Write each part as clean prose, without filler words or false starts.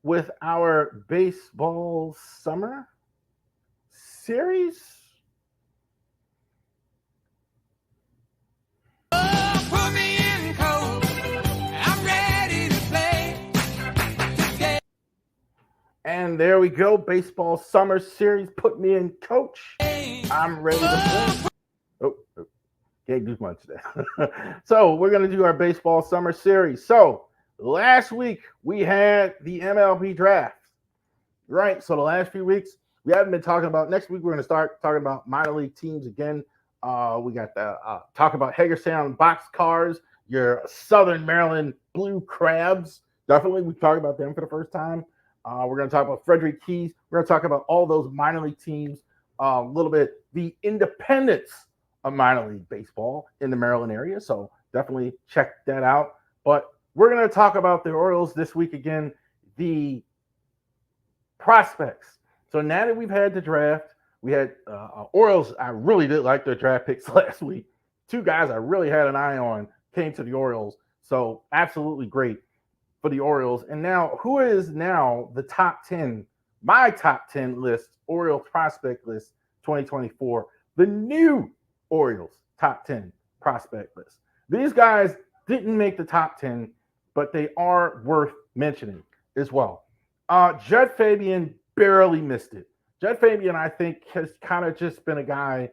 with our baseball summer series. Put me in cold. I'm ready to play. And there we go. Baseball summer series. Put me in, coach. I'm ready to play. Oh, can't do much there. So we're going to do our baseball summer series. So last week we had the MLB draft, right? So the last few weeks we haven't been talking about. Next week we're going to start talking about minor league teams again. We got the talk about Hagerstown Boxcars, your Southern Maryland Blue Crabs. Definitely, we talked about them for the first time. We're going to talk about Frederick Keys. We're going to talk about all those minor league teams, a little bit the independence of minor league baseball in the Maryland area. So definitely check that out. But we're going to talk about the Orioles this week again, the prospects. So now that we've had the draft, we had Orioles. I really did like their draft picks last week. Two guys I really had an eye on came to the Orioles. So absolutely great for the Orioles. And now, who is now the top 10, my top 10 list, Orioles prospect list 2024, the new Orioles top 10 prospect list. These guys didn't make the top 10, but they are worth mentioning as well. Jud Fabian barely missed it. Jud Fabian, I think, has kind of just been a guy,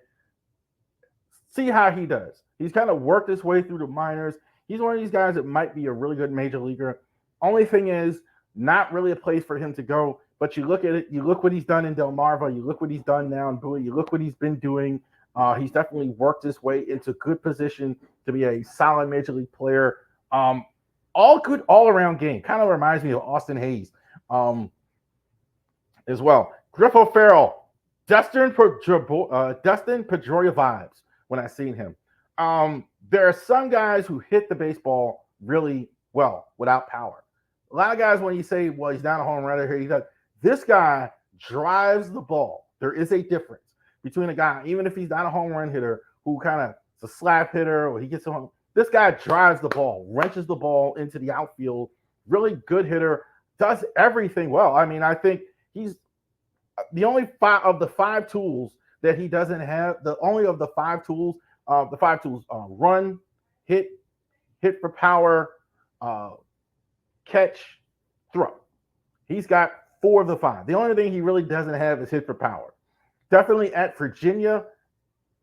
see how he does. He's kind of worked his way through the minors. He's one of these guys that might be a really good major leaguer. Only thing is, not really a place for him to go. But you look at it, you look what he's done in Delmarva, you look what he's done now in Bowie, you look what he's been doing. He's definitely worked his way into good position to be a solid major league player. All good, all around game. Kind of reminds me of Austin Hayes as well. Griffo Farrell, Dustin Pedroia vibes when I seen him. There are some guys who hit the baseball really well without power. A lot of guys, when you say, well, he's not a home runner here, he does. This guy drives the ball. There is a difference between a guy, even if he's not a home run hitter, who kind of is a slap hitter or he gets a home. This guy drives the ball, wrenches the ball into the outfield. Really good hitter, does everything well. I mean, I think he's the only of the five tools that he doesn't have. Run, hit for power, catch, throw. He's got four of the five. The only thing he really doesn't have is hit for power. Definitely at Virginia.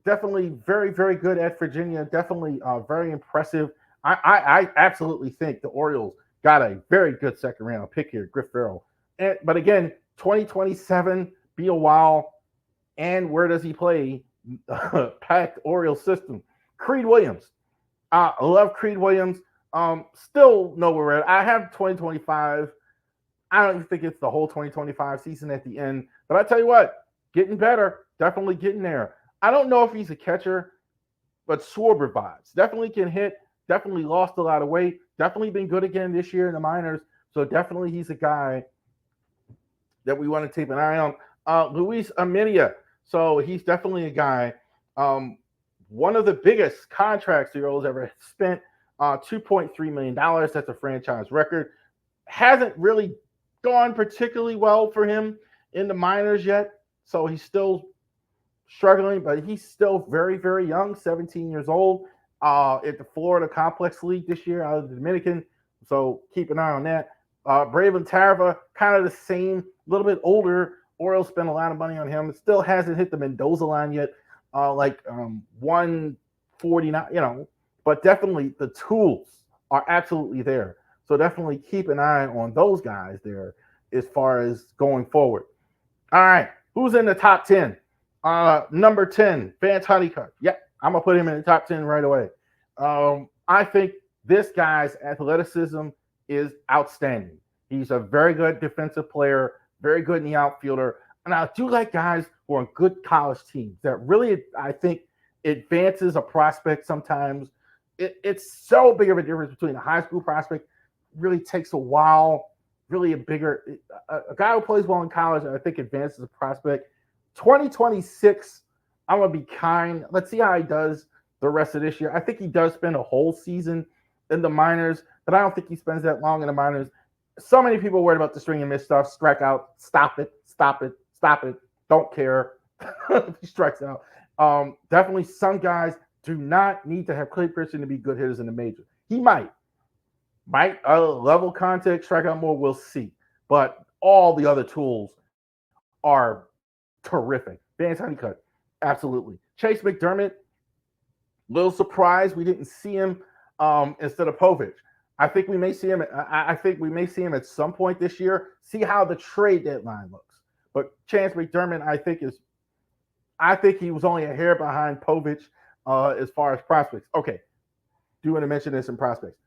Definitely very, very good at Virginia. Definitely very impressive. I absolutely think the Orioles got a very good second round pick here, Griff Farrell. But again, 2027, be a while. And where does he play? Packed Orioles system. Creed Williams. I love Creed Williams. Still nowhere at. I have 2025. I don't even think it's the whole 2025 season at the end. But I tell you what, getting better. Definitely getting there. I don't know if he's a catcher, but Schwarber vibes. Definitely can hit. Definitely lost a lot of weight. Definitely been good again this year in the minors. So definitely he's a guy that we want to keep an eye on. Luis Amenia. So he's definitely a guy. One of the biggest contracts the Orioles ever spent. $2.3 million. That's a franchise record. Hasn't really gone particularly well for him in the minors yet. So he's still struggling, but he's still very, very young, 17 years old, at the Florida Complex League this year out of the Dominican. So keep an eye on that. Braylon Tarva, kind of the same, a little bit older. Orioles spent a lot of money on him. Still hasn't hit the Mendoza line yet, 149, but definitely the tools are absolutely there. So definitely keep an eye on those guys there as far as going forward. All right, who's in the top 10? Number 10, Vance Honeycutt. Yep, I'm going to put him in the top 10 right away. I think this guy's athleticism is outstanding. He's a very good defensive player, very good in the outfielder. And I do like guys who are on good college teams that really, I think, advances a prospect sometimes. It's so big of a difference between a high school prospect. Really takes a while. Really a guy who plays well in college, I think, advances a prospect. 2026, I'm going to be kind. Let's see how he does the rest of this year. I think he does spend a whole season in the minors, but I don't think he spends that long in the minors. So many people worried about the swing and miss stuff. Strike out. Stop it. Stop it. Stop it. Don't care if he strikes out. Definitely some guys do not need to have Clay Christian to be good hitters in the majors. He might level contact, strike out more. We'll see. But all the other tools are terrific. Vance Honeycutt, absolutely. Chase McDermott, little surprised we didn't see him instead of Povich. I think we may see him. I think we may see him at some point this year. See how the trade deadline looks. But Chance McDermott, I think he was only a hair behind Povich as far as prospects. Okay, do want to mention this in prospects.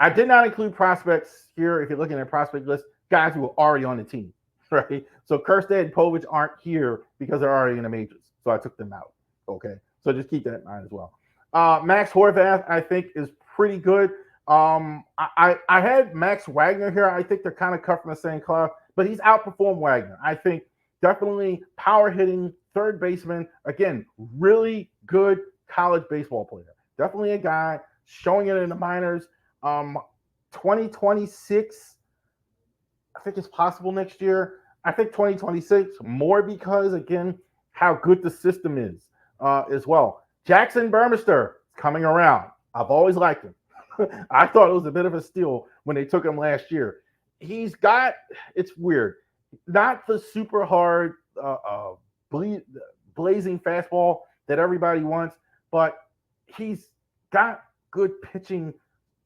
I did not include prospects here. If you're looking at prospect list, guys who are already on the team, right? So Kerstead and Povich aren't here because they're already in the majors. So I took them out. Okay, so just keep that in mind as well. Max Horvath, I think, is pretty good. I had Max Wagner here. I think they're kind of cut from the same cloth, but he's outperformed Wagner. I think definitely power hitting third baseman. Again, really good college baseball player. Definitely a guy showing it in the minors. 2026, I think it's possible next year. I think 2026 more because, again, how good the system is as well. Jackson Burmester coming around. I've always liked him. I thought it was a bit of a steal when they took him last year. He's got, it's weird, not the super hard blazing fastball that everybody wants, but he's got good pitching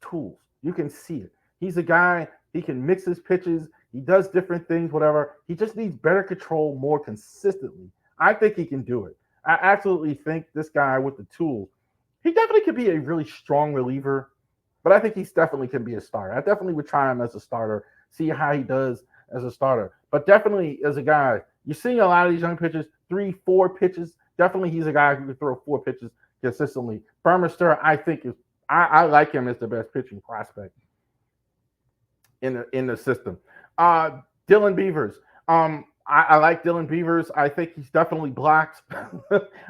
tools. You can see it. He's a guy, he can mix his pitches. He does different things, whatever. He just needs better control more consistently. I think he can do it. I absolutely think this guy with the tools, he definitely could be a really strong reliever, but I think he definitely can be a starter. I definitely would try him as a starter, see how he does as a starter. But definitely as a guy, you're seeing a lot of these young pitchers, 3-4 pitches. Definitely he's a guy who can throw 4 pitches consistently. Burmester, I think, is I like him as the best pitching prospect in the system. Dylan Beavers. I like Dylan Beavers. I think he's definitely blocked.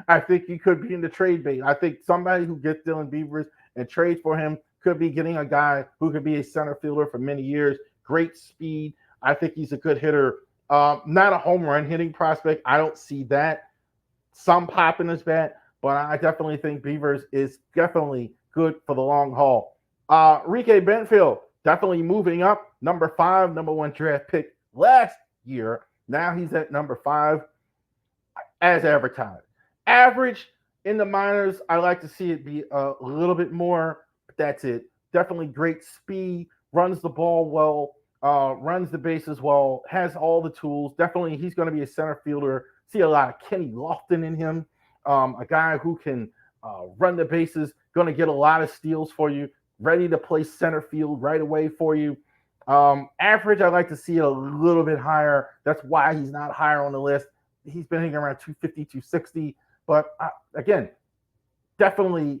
I think he could be in the trade bait. I think somebody who gets Dylan Beavers and trades for him could be getting a guy who could be a center fielder for many years. Great speed. I think he's a good hitter. Not a home run hitting prospect. I don't see that. Some pop in his bat, but I definitely think Beavers is definitely good for the long haul. Ricky Benfield, definitely moving up. Number 5, number 1 draft pick last year. Now he's at number 5 as advertised. Average in the minors, I like to see it be a little bit more, but that's it. Definitely great speed, runs the ball well, runs the bases well, has all the tools. Definitely he's going to be a center fielder. See a lot of Kenny Lofton in him, a guy who can run the bases, going to get a lot of steals for you, ready to play center field right away for you. Average, I like to see it a little bit higher. That's why he's not higher on the list. He's been hitting around 250, 260. But again, definitely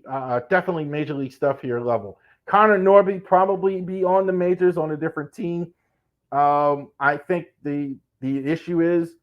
major league stuff here level. Connor Norby probably be on the majors on a different team. I think the issue is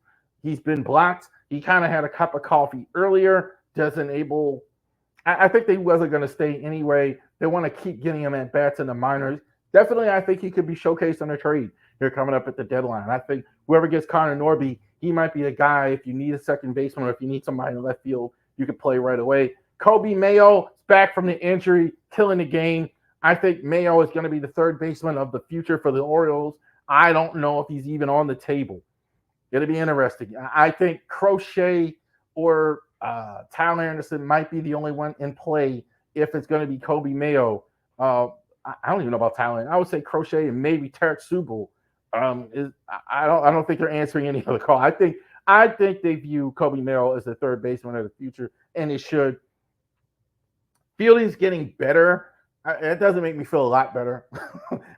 he's been blocked. He kind of had a cup of coffee earlier. I think they wasn't going to stay anyway. They want to keep getting him at bats in the minors. Definitely, I think he could be showcased on a trade here coming up at the deadline. I think whoever gets Connor Norby, he might be a guy if you need a second baseman or if you need somebody in left field, you could play right away. Kobe Mayo is back from the injury, killing the game. I think Mayo is going to be the third baseman of the future for the Orioles. I don't know if he's even on the table. It'll be interesting. I think Crochet or Tyler Anderson might be the only one in play if it's going to be Kobe Mayo. I don't even know about Tyler. I would say Crochet and maybe Tarek Subel. I don't think they're answering any other call. I think they view Kobe Mayo as the third baseman of the future, and it should. Fielding's getting better. It doesn't make me feel a lot better.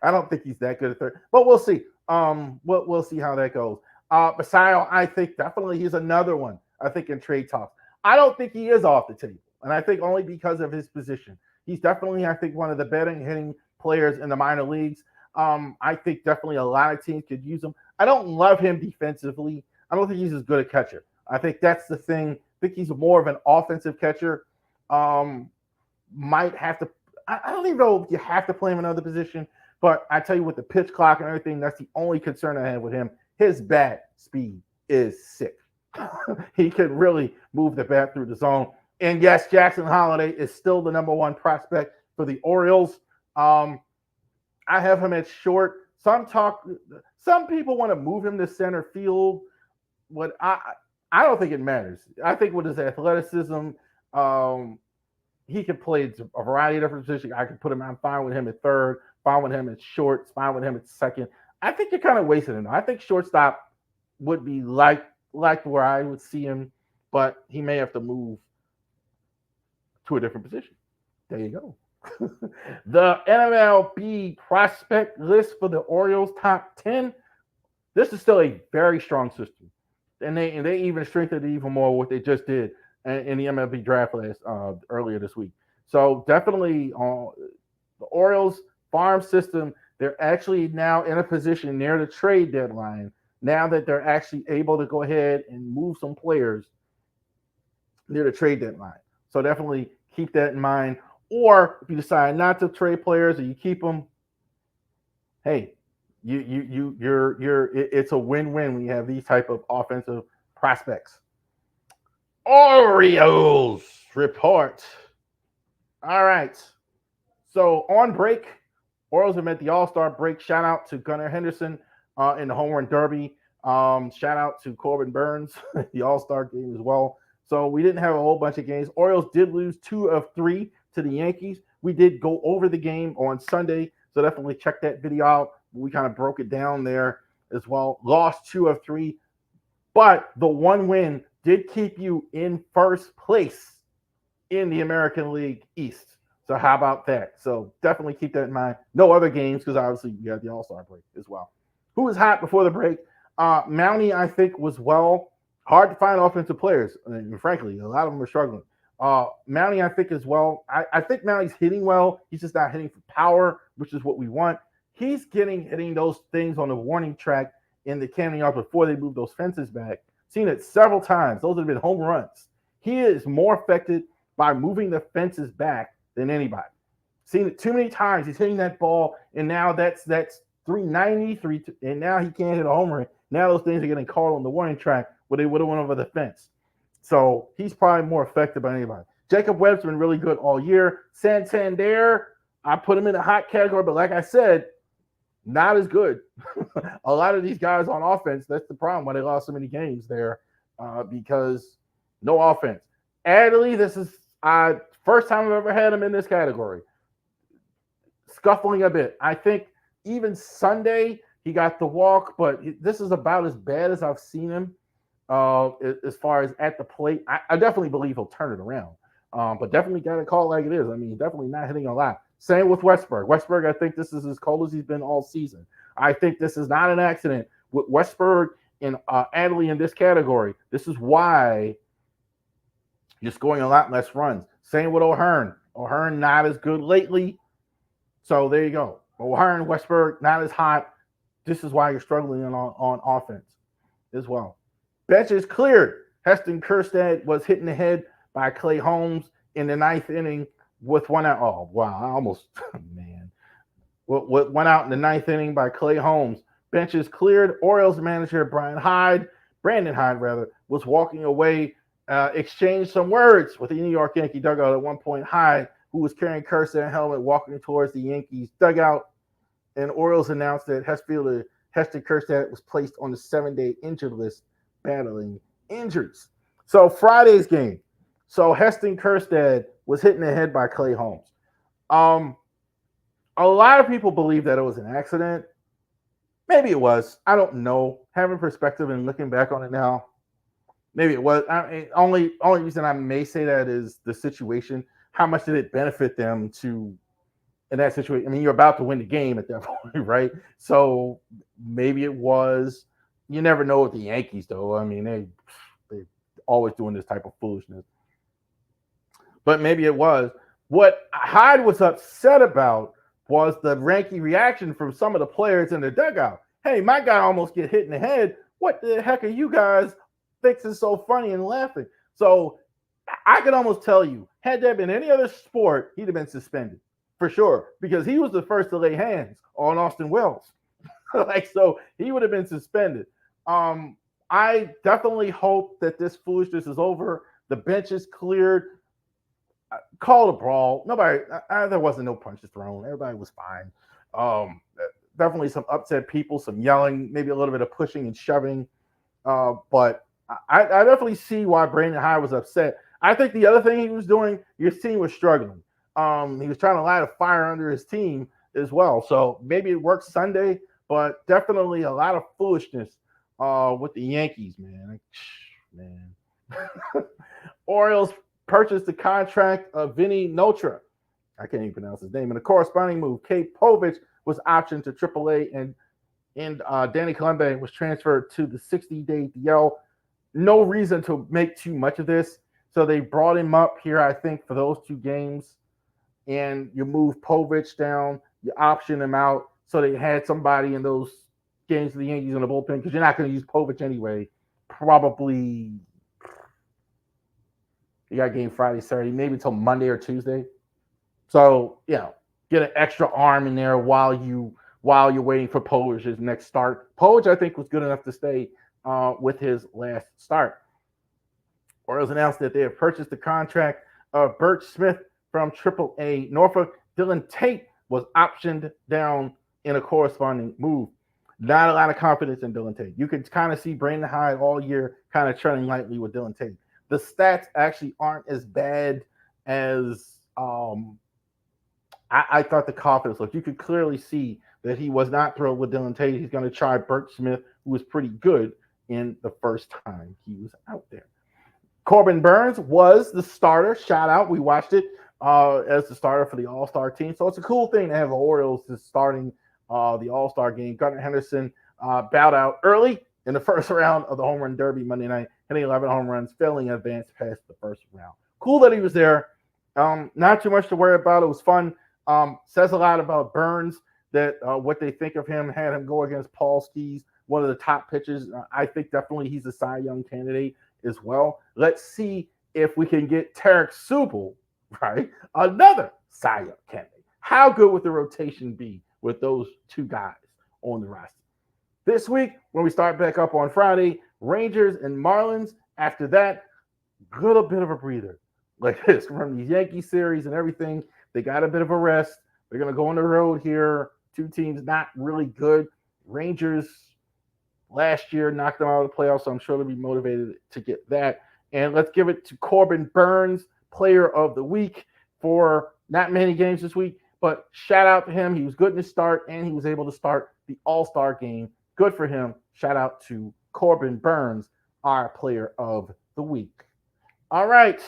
I don't think he's that good at third, but we'll see. We'll see how that goes. Basayo, I think definitely he's another one. I think in trade talks. I don't think he is off the table, and I think only because of his position. He's definitely, I think, one of the better hitting players in the minor leagues. I think definitely a lot of teams could use him. I don't love him defensively. I don't think he's as good a catcher. I think that's the thing. I think he's more of an offensive catcher. Might have to. I don't even know if you have to play him in another position, But I tell you, with the pitch clock and everything, that's the only concern I have with him. His bat speed is sick. He can really move the bat through the zone. And yes, Jackson Holiday is still the number one prospect for the Orioles. I have him at short. Some people want to move him to center field. What I don't think it matters. I think with his athleticism, he can play a variety of different positions. I could put him. I'm fine with him at third. Fine with him at short. Fine with him at second. I think you're kind of wasting him. I think shortstop would be like where I would see him, but he may have to move to a different position. There you go. The MLB prospect list for the Orioles top 10. This is still a very strong system, and they even strengthened it even more what they just did in the MLB draft earlier this week. So definitely the Orioles farm system. They're actually now in a position near the trade deadline. Now that they're actually able to go ahead and move some players near the trade deadline. So definitely keep that in mind. Or if you decide not to trade players or you keep them, hey, it's a win-win when you have these type of offensive prospects. Orioles Report. All right. So on break, Orioles have met the All-Star break. Shout out to Gunnar Henderson in the home run derby. Shout out to Corbin Burns, the All-Star game as well. So we didn't have a whole bunch of games. Orioles did lose 2 of 3 to the Yankees. We did go over the game on Sunday, so definitely check that video out. We kind of broke it down there as well. Lost 2 of 3, but the one win did keep you in first place in the American League East. So how about that? So definitely keep that in mind. No other games because obviously you have the All-Star break as well. Who was hot before the break? Mountie, I think, was hard to find offensive players. And frankly, a lot of them are struggling. Mountie, I think, as well. I think Mountie's hitting well. He's just not hitting for power, which is what we want. He's hitting those things on the warning track in the Camden Yards before they move those fences back. Seen it several times. Those have been home runs. He is more affected by moving the fences back than anybody. Seen it too many times. He's hitting that ball, and now that's 390, and now he can't hit a home run. Now those things are getting called on the warning track where they would have went over the fence. So he's probably more affected by anybody. Jacob Webb's been really good all year. Santander, I put him in the hot category, but like I said, not as good. A lot of these guys on offense, that's the problem why they lost so many games there because no offense. Adley, this is first time I've ever had him in this category. Scuffling a bit. I think even Sunday he got the walk, but this is about as bad as I've seen him as far as at the plate. I definitely believe he'll turn it around, but definitely got to call it like it is. I mean, definitely not hitting a lot. Same with Westberg. Westberg, I think this is as cold as he's been all season. I think this is not an accident with Westberg and Adley in this category. This is why you're scoring a lot less runs. Same with O'Hearn. O'Hearn not as good lately. So there you go. O'Hearn, Westberg, not as hot. This is why you're struggling on offense as well. Bench is cleared. Heston Kjerstad was hit in the head by Clay Holmes in the 9th inning with 1 out. Oh, wow. I almost, man. Went out in the 9th inning by Clay Holmes. Bench is cleared. Orioles manager Brandon Hyde, was walking away, exchanged some words with the New York Yankee dugout at one point. Hyde, who was carrying Kjerstad helmet, walking towards the Yankees dugout, and Orioles announced that Heston Kjerstad was placed on the 7-day injured list, battling injuries. So Friday's game. So Heston Kjerstad was hit in the head by Clay Holmes. A lot of people believe that it was an accident. Maybe it was. I don't know. Having perspective and looking back on it now, maybe it was. Only reason I may say that is the situation. How much did it benefit them to in that situation? I mean, you're about to win the game at that point, right? So maybe it was. You never know with the Yankees, though. I mean, they always doing this type of foolishness. But maybe it was. What Hyde was upset about was the ranky reaction from some of the players in the dugout. Hey, my guy almost get hit in the head. What the heck are you guys fixing so funny and laughing? So I could almost tell you, had there been any other sport, he'd have been suspended for sure, because he was the first to lay hands on Austin Wells. Like, so he would have been suspended. I definitely hope that this foolishness is over. The bench is cleared. Call a brawl. Nobody, there wasn't no punches thrown. Everybody was fine. Definitely some upset people, some yelling, maybe a little bit of pushing and shoving. But I definitely see why Brandon Hyde was upset. I think the other thing he was doing, your team was struggling. He was trying to light a fire under his team as well. So maybe it works Sunday, but definitely a lot of foolishness with the Yankees, man. Man. Orioles purchased the contract of Vinny Notra. I can't even pronounce his name. In a corresponding move, Kate Povich was optioned to AAA, and Danny Colombe was transferred to the 60-day DL. No reason to make too much of this. So they brought him up here, I think, for those 2 games. And you move Povich down, you option him out. So they had somebody in those games for the Yankees in the bullpen because you're not going to use Povich anyway. Probably you got game Friday, Saturday, maybe until Monday or Tuesday. So, get an extra arm in there while you're waiting for Povich's next start. Povich, I think, was good enough to stay with his last start. Orioles announced that they have purchased the contract of Burt Smith from AAA Norfolk. Dylan Tate was optioned down in a corresponding move. Not a lot of confidence in Dylan Tate. You could kind of see Brandon Hyde all year kind of treading lightly with Dylan Tate. The stats actually aren't as bad as I thought the confidence looked. You could clearly see that he was not thrilled with Dylan Tate. He's going to try Burt Smith, who was pretty good in the first time he was out there. Corbin Burns was the starter. Shout out. We watched it as the starter for the All-Star team. So it's a cool thing to have the Orioles starting the All-Star game. Gunnar Henderson bowed out early in the first round of the Home Run Derby Monday night, hitting 11 home runs, failing in advance past the first round. Cool that he was there. Not too much to worry about. It was fun. Says a lot about Burns that what they think of him, had him go against Paul Skeens, one of the top pitchers. I think definitely he's a Cy Young candidate as well. Let's see if we can get Tarek Subel, right? Another Cy Young candidate. How good would the rotation be with those 2 guys on the roster? This week, when we start back up on Friday, Rangers and Marlins. After that, little bit of a breather. Like this, from these Yankee series and everything, they got a bit of a rest. They're going to go on the road here. 2 teams not really good. Rangers last year knocked them out of the playoffs, so I'm sure they'll be motivated to get that. And let's give it to Corbin Burns, Player of the Week, for not many games this week, but shout out to him. He was good in the start, and he was able to start the All-Star game. Good for him. Shout out to Corbin Burns, our Player of the Week. All right.